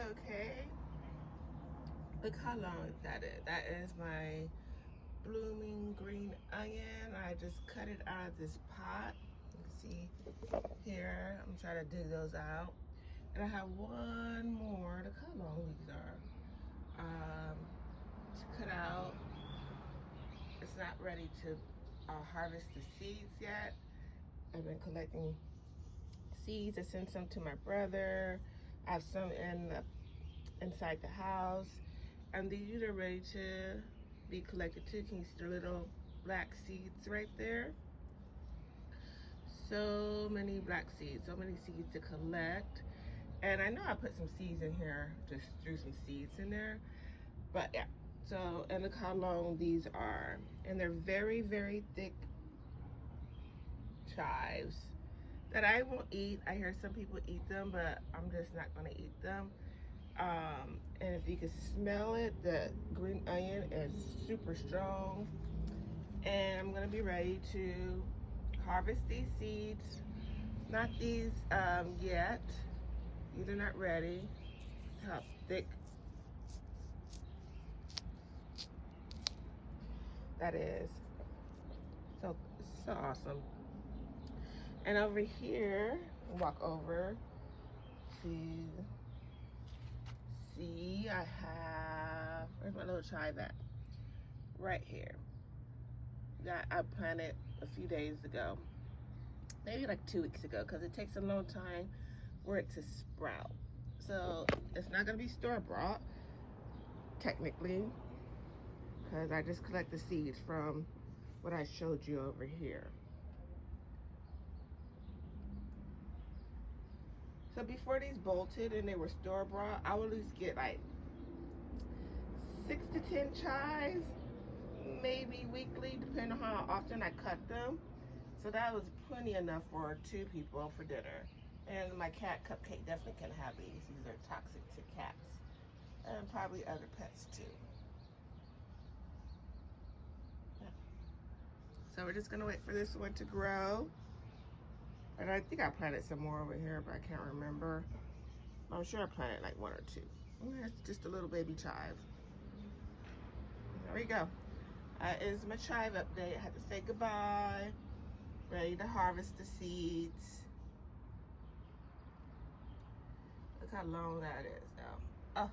Okay, look how long that is. That is my blooming green onion. I just cut it out of this pot. You can see here, I'm trying to dig those out. And I have one more. Look how long these are. To cut out. It's not ready to harvest the seeds yet. I've been collecting seeds. I sent some to my brother. I have some inside the house. And these are ready to be collected too. Can you see the little black seeds right there? So many black seeds, so many seeds to collect. And I know I put some seeds in here, just threw some seeds in there. But yeah, so, and look how long these are. And they're very, very thick chives that I won't eat. I hear some people eat them, but I'm just not gonna eat them. And if you can smell it, the green onion is super strong. And I'm gonna be ready to harvest these seeds. Not these yet. These are not ready. How thick that is. So awesome. And over here, walk over to see, I have, where's my little chive at? Right here. That I planted a few days ago. Maybe like 2 weeks ago, because it takes a long time for it to sprout. So it's not gonna be store-bought, technically, because I just collect the seeds from what I showed you over here. So before these bolted and they were store-bought, I would at least get like 6 to 10 chives, maybe weekly, depending on how often I cut them. So that was plenty enough for 2 people for dinner. And my cat Cupcake definitely can have these. These are toxic to cats and probably other pets too. Yeah. So we're just gonna wait for this one to grow. And I think I planted some more over here, but I can't remember. I'm sure I planted like 1 or 2. It's just a little baby chive. There we go. Is my chive update. I had to say goodbye. Ready to harvest the seeds. Look how long that is now. Oh.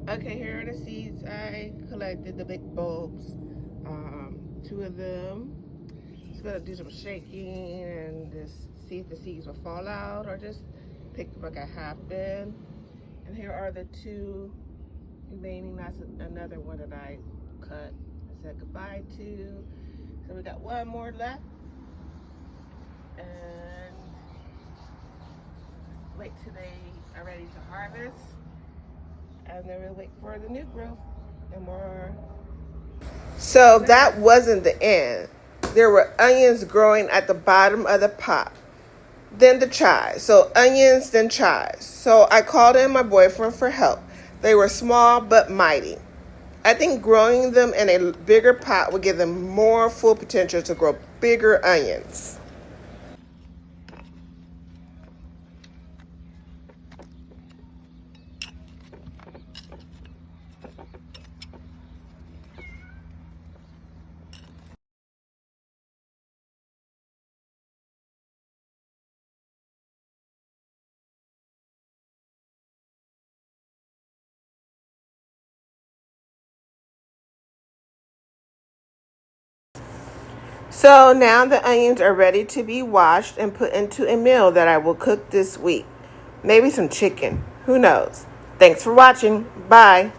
Okay, here are the seeds I collected, the big bulbs. 2 of them. Just gonna do some shaking and just see if the seeds will fall out or just pick them like I have been. And here are the 2 remaining. That's another one that I cut and said goodbye to. So we got 1 more left. And wait till they are ready to harvest. And then we'll wait for the new growth and more. So that wasn't the end. There were onions growing at the bottom of the pot. Then the chives. So onions, then chives. So I called in my boyfriend for help. They were small but mighty. I think growing them in a bigger pot would give them more full potential to grow bigger onions. So now the onions are ready to be washed and put into a meal that I will cook this week. Maybe some chicken. Who knows? Thanks for watching. Bye.